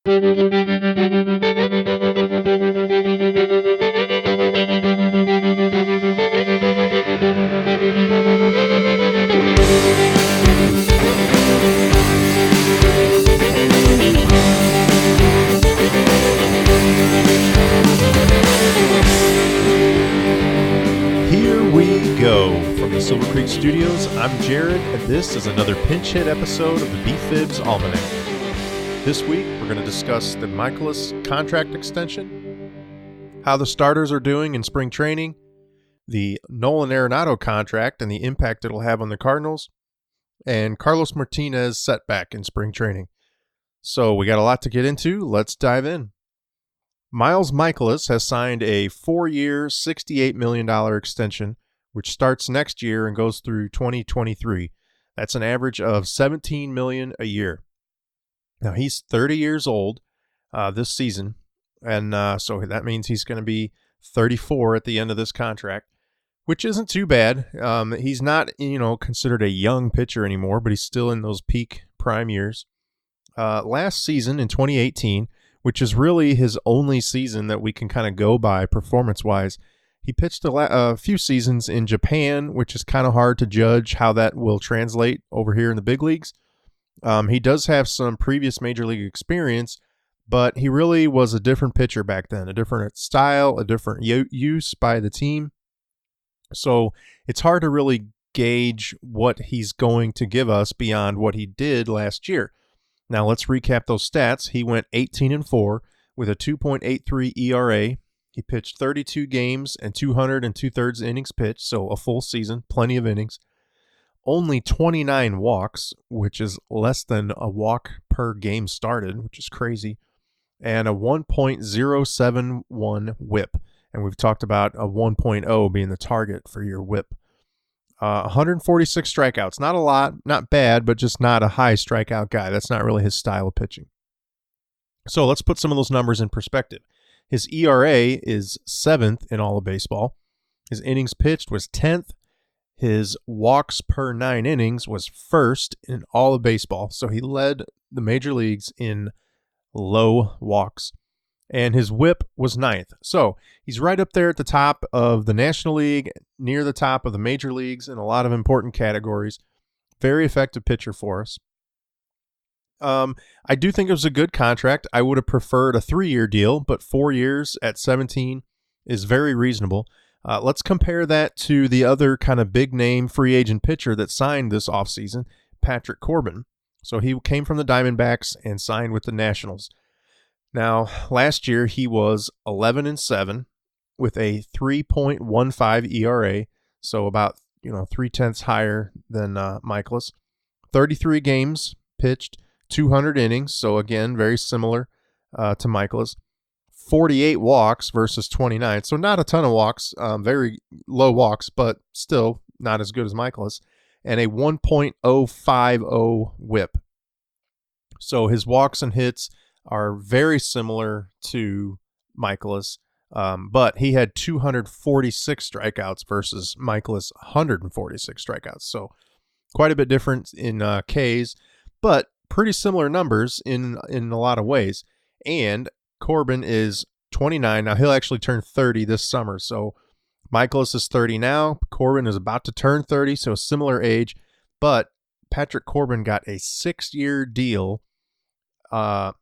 From the Silver Creek Studios, I'm Jared, and this is another pinch hit episode of the BFIBs Almanac. This week, we're going to discuss the Mikolas contract extension, how the starters are doing in spring training, the Nolan Arenado contract and the impact it'll have on the Cardinals, and Carlos Martinez setback in spring training. So we got a lot to get into. Let's dive in. Miles Mikolas has signed a 4-year, $68 million extension, which starts next year and goes through 2023. That's an average of $17 million a year. Now, he's 30 years old this season, and so that means he's going to be 34 at the end of this contract, which isn't too bad. He's not, considered a young pitcher anymore, but he's still in those peak prime years. Last season in 2018, which is really his only season that we can kind of go by performance-wise, he pitched a few seasons in Japan, which is kind of hard to judge how that will translate over here in the big leagues. He does have some previous major league experience, but he really was a different pitcher back then, a different style, a different use by the team. So it's hard to really gauge what he's going to give us beyond what he did last year. Now let's recap those stats. He went 18-4 with a 2.83 ERA. He pitched 32 games and 200 2/3 innings pitched, so a full season, plenty of innings. Only 29 walks, which is less than a walk per game started, which is crazy, and a 1.071 whip. And we've talked about a 1.0 being the target for your whip. 146 strikeouts, not a lot, not bad, but just not a high strikeout guy. That's not really his style of pitching. So let's put some of those numbers in perspective. His ERA is 7th in all of baseball. His innings pitched was 10th. His walks per 9 innings was 1st in all of baseball. So he led the major leagues in low walks. And his whip was 9th. So he's right up there at the top of the National League, near the top of the major leagues in a lot of important categories. Very effective pitcher for us. I do think it was a good contract. I would have preferred a 3-year deal, but 4 years at 17 is very reasonable. Let's compare that to the other kind of big name free agent pitcher that signed this offseason, Patrick Corbin. So he came from the Diamondbacks and signed with the Nationals. Now, last year he was 11-7 with a 3.15 ERA, so about 0.3 higher than Mikolas. 33 games pitched. 200 innings, so again, very similar to Mikolas. 48 walks versus 29, so not a ton of walks, very low walks, but still not as good as Mikolas. And a 1.050 whip. So his walks and hits are very similar to Mikolas, but he had 246 strikeouts versus Mikolas 146 strikeouts. So quite a bit different in Ks, but pretty similar numbers in a lot of ways. And Corbin is 29. Now, he'll actually turn 30 this summer. So Mikolas is 30 now. Corbin is about to turn 30, so similar age. But Patrick Corbin got a 6-year deal for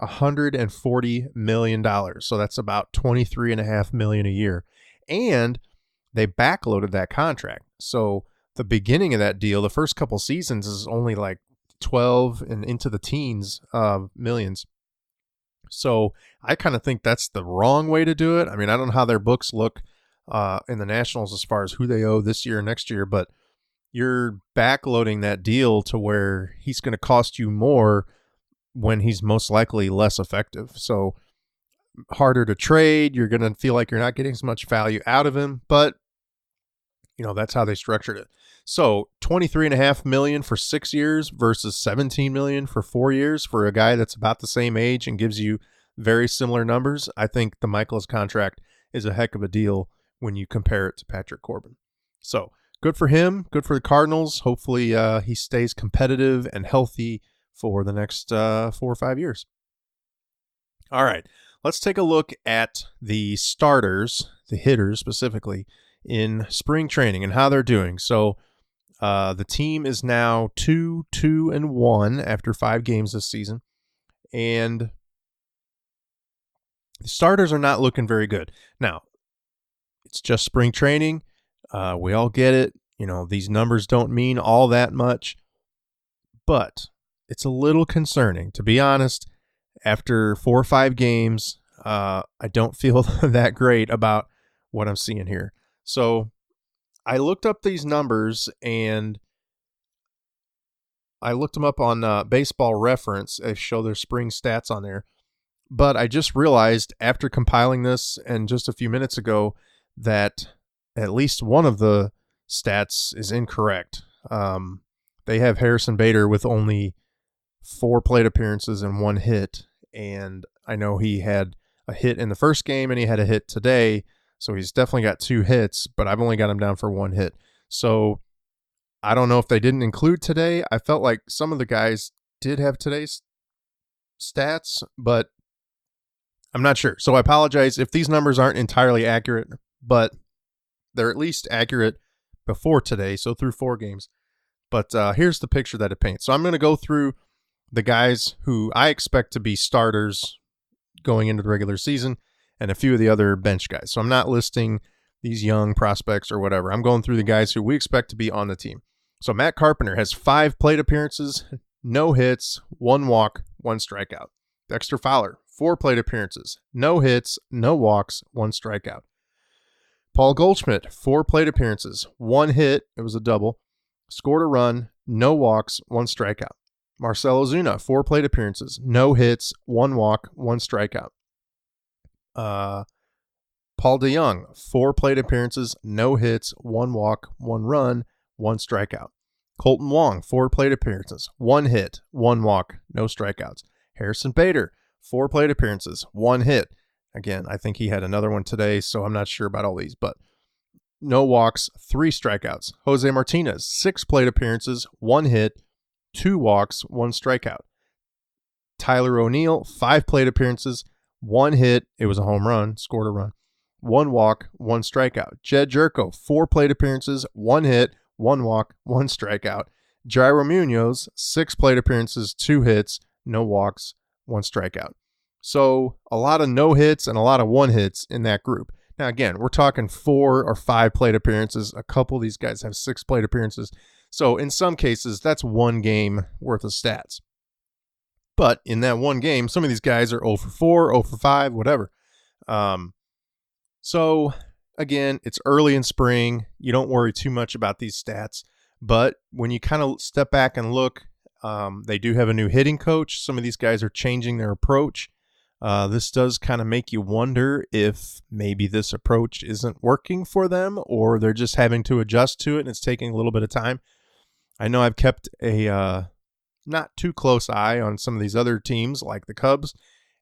$140 million. So that's about $23.5 million a year. And they backloaded that contract. So the beginning of that deal, the first couple seasons, is only like 12 and into the teens of millions. So I kind of think that's the wrong way to do it. I mean, I don't know how their books look in the Nationals as far as who they owe this year and next year, but you're backloading that deal to where he's going to cost you more when he's most likely less effective. So harder to trade. You're going to feel like you're not getting as much value out of him, but that's how they structured it. So $23.5 million for 6 years versus $17 million for 4 years for a guy that's about the same age and gives you very similar numbers. I think the Mikolas contract is a heck of a deal when you compare it to Patrick Corbin. So good for him. Good for the Cardinals. Hopefully he stays competitive and healthy for the next 4 or 5 years. All right, let's take a look at the starters, the hitters specifically, in spring training and how they're doing. So the team is now 2-2-1 after 5 games this season, and the starters are not looking very good. Now, it's just spring training. We all get it. These numbers don't mean all that much, but it's a little concerning. To be honest, after 4 or 5 games, I don't feel that great about what I'm seeing here. So I looked up these numbers, and I looked them up on Baseball Reference. They show their spring stats on there. But I just realized after compiling this and just a few minutes ago that at least one of the stats is incorrect. They have Harrison Bader with only 4 plate appearances and 1 hit. And I know he had a hit in the first game and he had a hit today. So he's definitely got 2 hits, but I've only got him down for 1 hit. So I don't know if they didn't include today. I felt like some of the guys did have today's stats, but I'm not sure. So I apologize if these numbers aren't entirely accurate, but they're at least accurate before today, so through 4 games. But here's the picture that it paints. So I'm going to go through the guys who I expect to be starters going into the regular season and a few of the other bench guys. So I'm not listing these young prospects or whatever. I'm going through the guys who we expect to be on the team. So Matt Carpenter has 5 plate appearances, no hits, 1 walk, 1 strikeout. Dexter Fowler, 4 plate appearances, no hits, no walks, 1 strikeout. Paul Goldschmidt, 4 plate appearances, 1 hit, it was a double, scored a run, no walks, 1 strikeout. Marcell Ozuna, 4 plate appearances, no hits, 1 walk, 1 strikeout. Paul DeJong, 4 plate appearances, no hits, 1 walk, 1 run, 1 strikeout. Colton Wong, 4 plate appearances, 1 hit, 1 walk, no strikeouts. Harrison Bader, 4 plate appearances, 1 hit. Again, I think he had another one today, so I'm not sure about all these, but no walks, 3 strikeouts. Jose Martinez, 6 plate appearances, 1 hit, 2 walks, 1 strikeout. Tyler O'Neill, 5 plate appearances, 1 hit, it was a home run, scored a run, 1 walk, 1 strikeout. Jed Jerko, 4 plate appearances, 1 hit, 1 walk, 1 strikeout. Jairo Munoz, 6 plate appearances, 2 hits, no walks, 1 strikeout. So a lot of no hits and a lot of 1 hits in that group. Now, again, we're talking 4 or 5 plate appearances. A couple of these guys have 6 plate appearances. So in some cases, that's 1 game worth of stats. But in that 1 game, some of these guys are 0 for 4, 0 for 5, whatever. So again, it's early in spring. You don't worry too much about these stats. But when you kind of step back and look, they do have a new hitting coach. Some of these guys are changing their approach. This does kind of make you wonder if maybe this approach isn't working for them or they're just having to adjust to it and it's taking a little bit of time. I know I've kept a not too close eye on some of these other teams like the Cubs,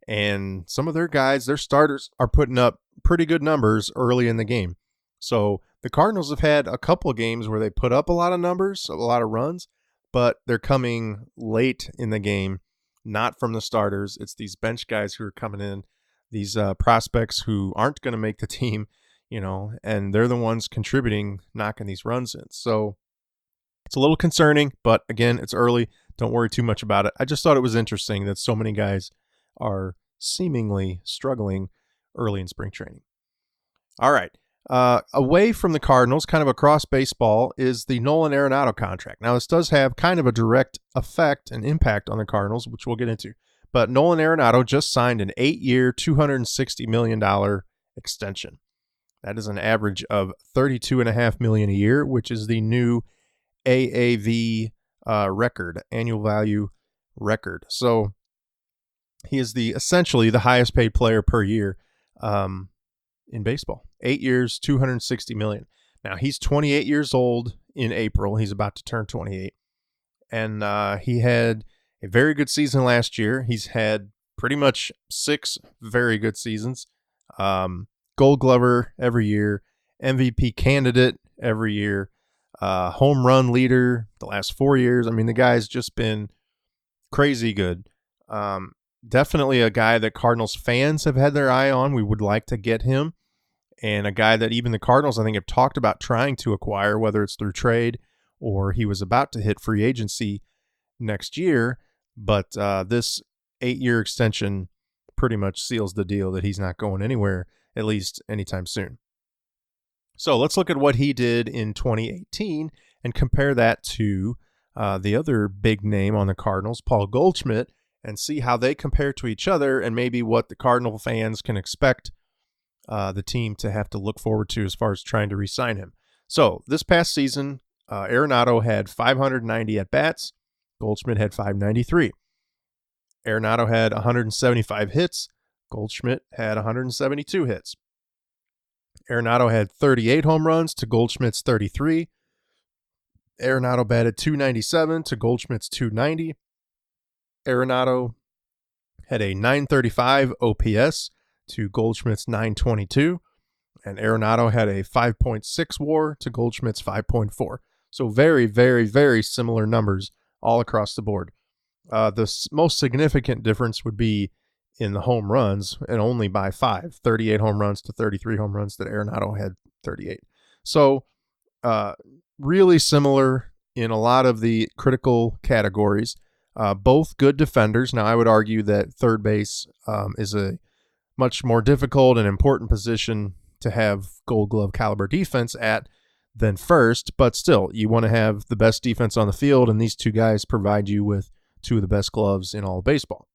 and some of their guys, their starters, are putting up pretty good numbers early in the game. So the Cardinals have had a couple of games where they put up a lot of numbers, a lot of runs, but they're coming late in the game, not from the starters. It's these bench guys who are coming in, these prospects who aren't going to make the team, and they're the ones contributing, knocking these runs in. So it's a little concerning, but again, it's early. Don't worry too much about it. I just thought it was interesting that so many guys are seemingly struggling early in spring training. All right. Away from the Cardinals, kind of across baseball, is the Nolan Arenado contract. Now, this does have kind of a direct effect and impact on the Cardinals, which we'll get into. But Nolan Arenado just signed an 8-year, $260 million extension. That is an average of $32.5 million a year, which is the new AAV record, annual value record. So he is essentially the highest paid player per year in baseball. 8 years, $260 million. Now, he's 28 years old in April. He's about to turn 28. And he had a very good season last year. He's had pretty much 6 very good seasons. Gold Glover every year. MVP candidate every year. Home run leader the last 4 years. I mean, the guy's just been crazy good. Definitely a guy that Cardinals fans have had their eye on. We would like to get him, and a guy that even the Cardinals, I think, have talked about trying to acquire, whether it's through trade or he was about to hit free agency next year. But this 8-year extension pretty much seals the deal that he's not going anywhere, at least anytime soon. So let's look at what he did in 2018 and compare that to the other big name on the Cardinals, Paul Goldschmidt, and see how they compare to each other and maybe what the Cardinal fans can expect the team to have to look forward to as far as trying to re-sign him. So this past season, Arenado had 590 at-bats. Goldschmidt had 593. Arenado had 175 hits. Goldschmidt had 172 hits. Arenado had 38 home runs to Goldschmidt's 33. Arenado batted .297 to Goldschmidt's .290. Arenado had a .935 OPS to Goldschmidt's .922. And Arenado had a 5.6 WAR to Goldschmidt's 5.4. So very, very, very similar numbers all across the board. The most significant difference would be in the home runs, and only by 5, 38 home runs to 33 home runs that Arenado had 38. So really similar in a lot of the critical categories. Both good defenders. Now, I would argue that third base is a much more difficult and important position to have Gold Glove caliber defense at than first, but still, you want to have the best defense on the field, and these two guys provide you with two of the best gloves in all of baseball.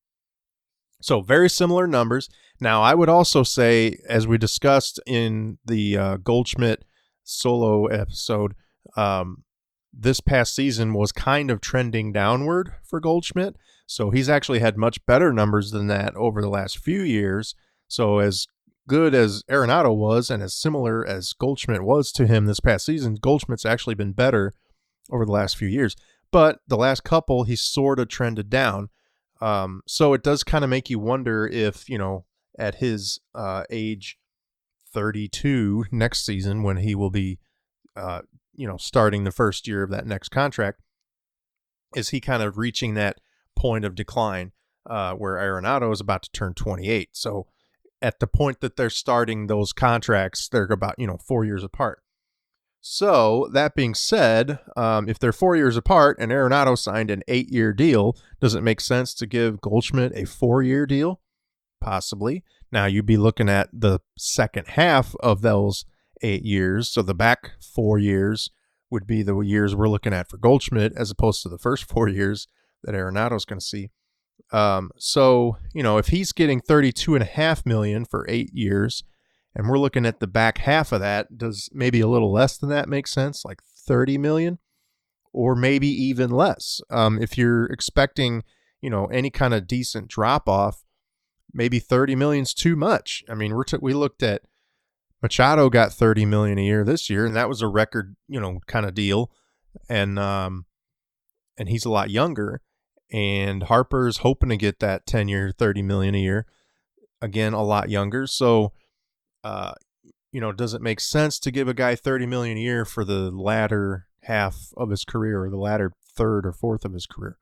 So very similar numbers. Now, I would also say, as we discussed in the Goldschmidt solo episode, this past season was kind of trending downward for Goldschmidt. So he's actually had much better numbers than that over the last few years. So as good as Arenado was and as similar as Goldschmidt was to him this past season, Goldschmidt's actually been better over the last few years. But the last couple, he's sort of trended down. So it does kind of make you wonder if, at his age 32 next season, when he will be, starting the first year of that next contract, is he kind of reaching that point of decline where Arenado is about to turn 28. So at the point that they're starting those contracts, they're about, 4 years apart. So that being said, if they're 4 years apart and Arenado signed an 8-year deal, does it make sense to give Goldschmidt a 4-year deal? Possibly. Now you'd be looking at the second half of those 8 years. So the back 4 years would be the years we're looking at for Goldschmidt, as opposed to the first 4 years that Arenado's going to see. So, if he's getting $32.5 million for 8 years, and we're looking at the back half of that, does maybe a little less than that make sense? Like $30 million, or maybe even less. If you're expecting, any kind of decent drop off, maybe $30 million is too much. I mean, we looked at Machado got $30 million a year this year, and that was a record, kind of deal. And he's a lot younger. And Harper's hoping to get that 10-year, $30 million a year. Again, a lot younger. So, does it make sense to give a guy $30 million a year for the latter half of his career, or the latter third or fourth of his career?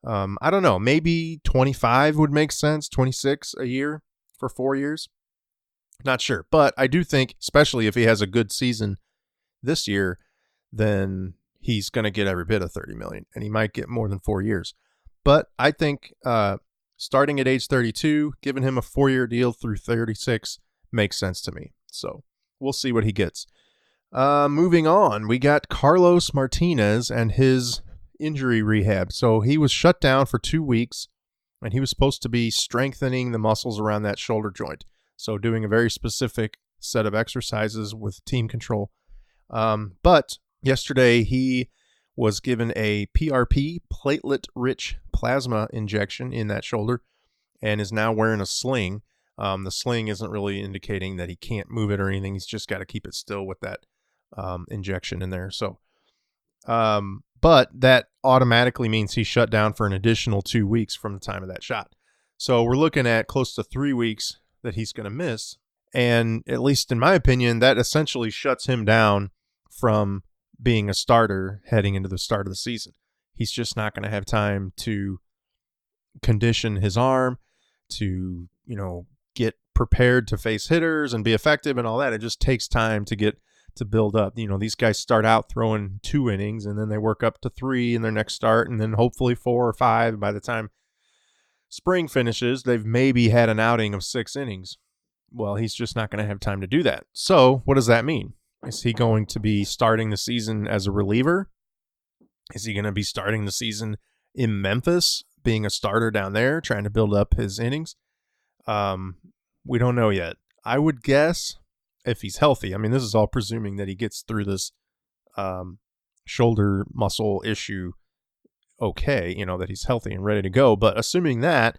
I don't know. Maybe 25 would make sense. 26 a year for 4 years. Not sure, but I do think, especially if he has a good season this year, then he's going to get every bit of $30 million, and he might get more than 4 years. But I think starting at age 32, giving him a 4-year deal through 36 makes sense to me. So we'll see what he gets. Moving on, we got Carlos Martinez and his injury rehab. So he was shut down for 2 weeks, and he was supposed to be strengthening the muscles around that shoulder joint. So doing a very specific set of exercises with team control. But yesterday he was given a PRP, platelet-rich plasma injection in that shoulder, and is now wearing a sling. The sling isn't really indicating that he can't move it or anything. He's just got to keep it still with that injection in there. So, but that automatically means he's shut down for an additional 2 weeks from the time of that shot. So we're looking at close to 3 weeks that he's going to miss. And at least in my opinion, that essentially shuts him down from being a starter heading into the start of the season. He's just not going to have time to condition his arm, to, get prepared to face hitters and be effective and all that. It just takes time to build up. These guys start out throwing 2 innings and then they work up to 3 in their next start and then hopefully 4 or 5. By the time spring finishes, they've maybe had an outing of 6 innings. Well, he's just not going to have time to do that. So what does that mean? Is he going to be starting the season as a reliever? Is he going to be starting the season in Memphis, being a starter down there, trying to build up his innings? We don't know yet. I would guess if he's healthy. I mean, this is all presuming that he gets through this shoulder muscle issue okay, that he's healthy and ready to go. But assuming that,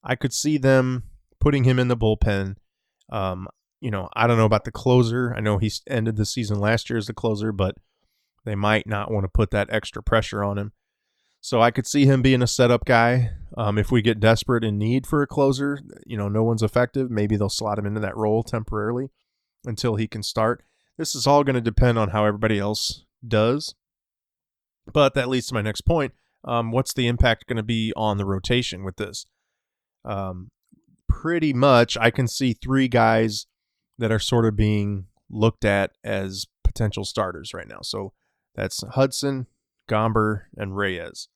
I could see them putting him in the bullpen. I don't know about the closer. I know he ended the season last year as the closer, but they might not want to put that extra pressure on him. So I could see him being a setup guy. If we get desperate in need for a closer, no one's effective, maybe they'll slot him into that role temporarily until he can start. This is all going to depend on how everybody else does. But that leads to my next point. What's the impact going to be on the rotation with this? Pretty much, I can see 3 guys that are sort of being looked at as potential starters right now. So that's Hudson, Gomber, and Reyes.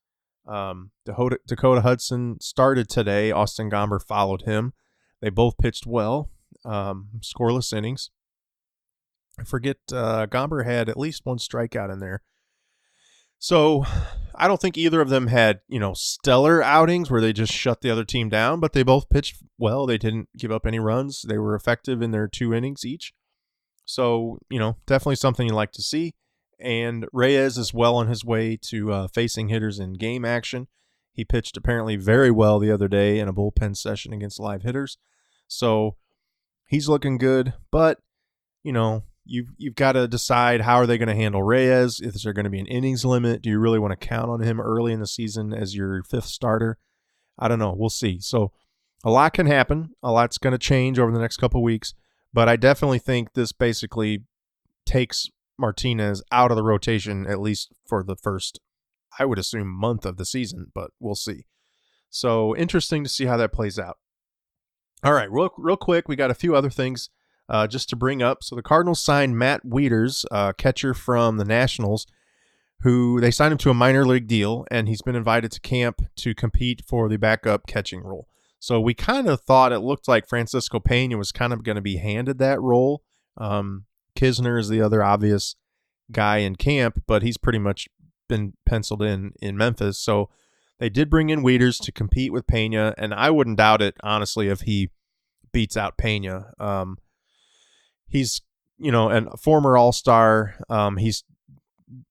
Dakota Hudson started today. Austin Gomber followed him. They both pitched well, scoreless innings. I forget, Gomber had at least 1 strikeout in there. So I don't think either of them had, stellar outings where they just shut the other team down, but they both pitched well. They didn't give up any runs. They were effective in their 2 innings each. So, definitely something you like to see. And Reyes is well on his way to facing hitters in game action. He pitched apparently very well the other day in a bullpen session against live hitters. So he's looking good. But, you've got to decide, how are they going to handle Reyes? Is there going to be an innings limit? Do you really want to count on him early in the season as your 5th starter? I don't know. We'll see. So a lot can happen. A lot's going to change over the next couple of weeks. But I definitely think this basically takes Martinez out of the rotation, at least for the first, I would assume, month of the season, but we'll see. So interesting to see how that plays out. All right, real quick, we got a few other things just to bring up. So the Cardinals signed Matt Wieters, catcher from the Nationals, who they signed him to a minor league deal, and he's been invited to camp to compete for the backup catching role. So we kind of thought it looked like Francisco Pena was kind of going to be handed that role. Kisner is the other obvious guy in camp, but he's pretty much been penciled in Memphis. So they did bring in Wieters to compete with Pena, and I wouldn't doubt it, honestly, if he beats out Pena. He's, a former All-Star. He's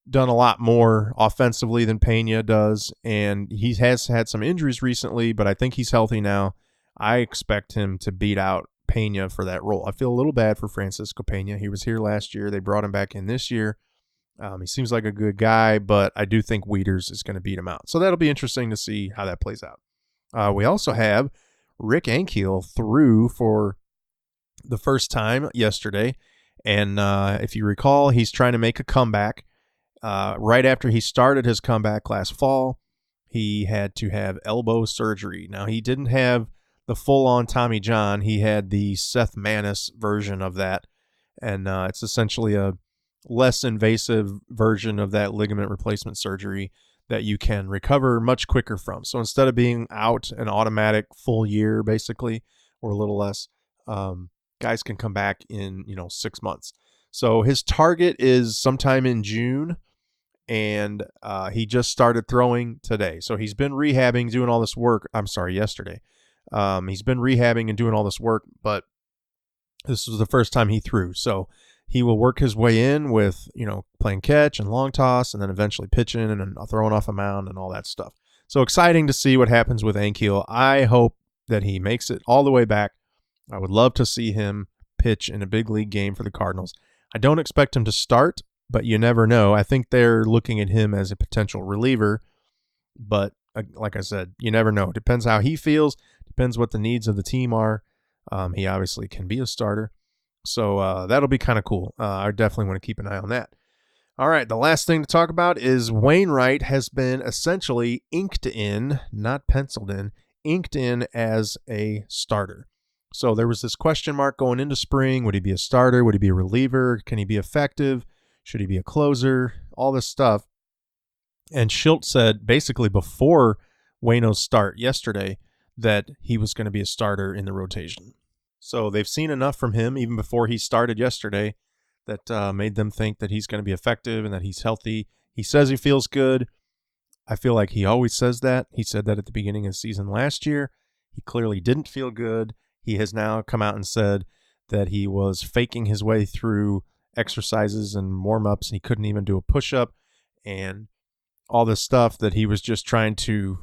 done a lot more offensively than Pena does, and he has had some injuries recently, but I think he's healthy now. I expect him to beat out Pena for that role. I feel a little bad for Francisco Pena. He was here last year. They brought him back in this year. He seems like a good guy, but I do think Wieters is going to beat him out. So that'll be interesting to see how that plays out. We also have Rick Ankiel through for the first time yesterday. And if you recall, he's trying to make a comeback. Right after he started his comeback last fall, he had to have elbow surgery. Now, he didn't have the full-on Tommy John. He had the Seth Maness version of that, and it's essentially a less invasive version of that ligament replacement surgery that you can recover much quicker from. So instead of being out an automatic full year, basically, or a little less, guys can come back in 6 months. So his target is sometime in June, and he just started throwing today. So he's been rehabbing, doing all this work. Yesterday. He's been rehabbing and doing all this work, but this was the first time he threw. So he will work his way in with, playing catch and long toss, and then eventually pitching and throwing off a mound and all that stuff. So exciting to see what happens with Ankiel. I hope that he makes it all the way back. I would love to see him pitch in a big league game for the Cardinals. I don't expect him to start, but you never know. I think they're looking at him as a potential reliever, but like I said, you never know. Depends how he feels. Depends what the needs of the team are. He obviously can be a starter. So that'll be kind of cool. I definitely want to keep an eye on that. All right, the last thing to talk about is Wainwright has been essentially inked in, not penciled in, inked in as a starter. So there was this question mark going into spring. Would he be a starter? Would he be a reliever? Can he be effective? Should he be a closer? All this stuff. And Schilt said basically before Waino's start yesterday that he was going to be a starter in the rotation. So they've seen enough from him even before he started yesterday that made them think that he's going to be effective and that he's healthy. He says he feels good. I feel like he always says that. He said that at the beginning of the season last year. He clearly didn't feel good. He has now come out and said that he was faking his way through exercises and warm-ups. He couldn't even do a push-up and all this stuff that he was just trying to,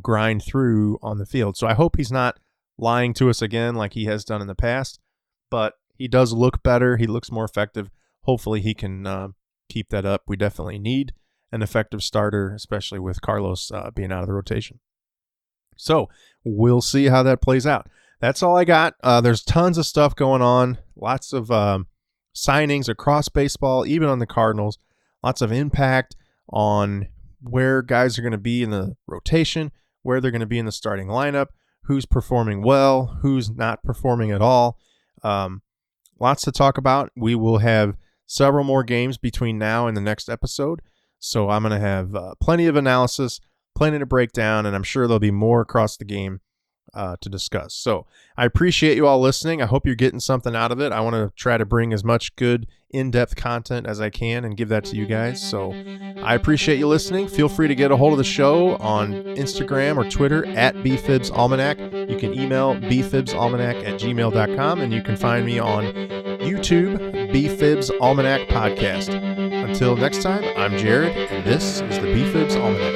grind through on the field. So I hope he's not lying to us again like he has done in the past, but he does look better. He looks more effective. Hopefully he can keep that up. We definitely need an effective starter, especially with Carlos being out of the rotation. So we'll see how that plays out. That's all I got. There's tons of stuff going on. Lots of signings across baseball, even on the Cardinals. Lots of impact on where guys are going to be in the rotation, where they're going to be in the starting lineup, who's performing well, who's not performing at all. Lots to talk about. We will have several more games between now and the next episode. So I'm going to have plenty of analysis, plenty to break down, and I'm sure there'll be more across the game to discuss. So I appreciate you all listening. I hope you're getting something out of it. I want to try to bring as much good in-depth content as I can and give that to you guys. So I appreciate you listening. Feel free to get a hold of the show on Instagram or Twitter at BFIBs Almanac. You can email bfibsalmanac@gmail.com, and you can find me on YouTube, BFIBs Almanac Podcast. Until next time, I'm Jared, and this is the BFIBs Almanac.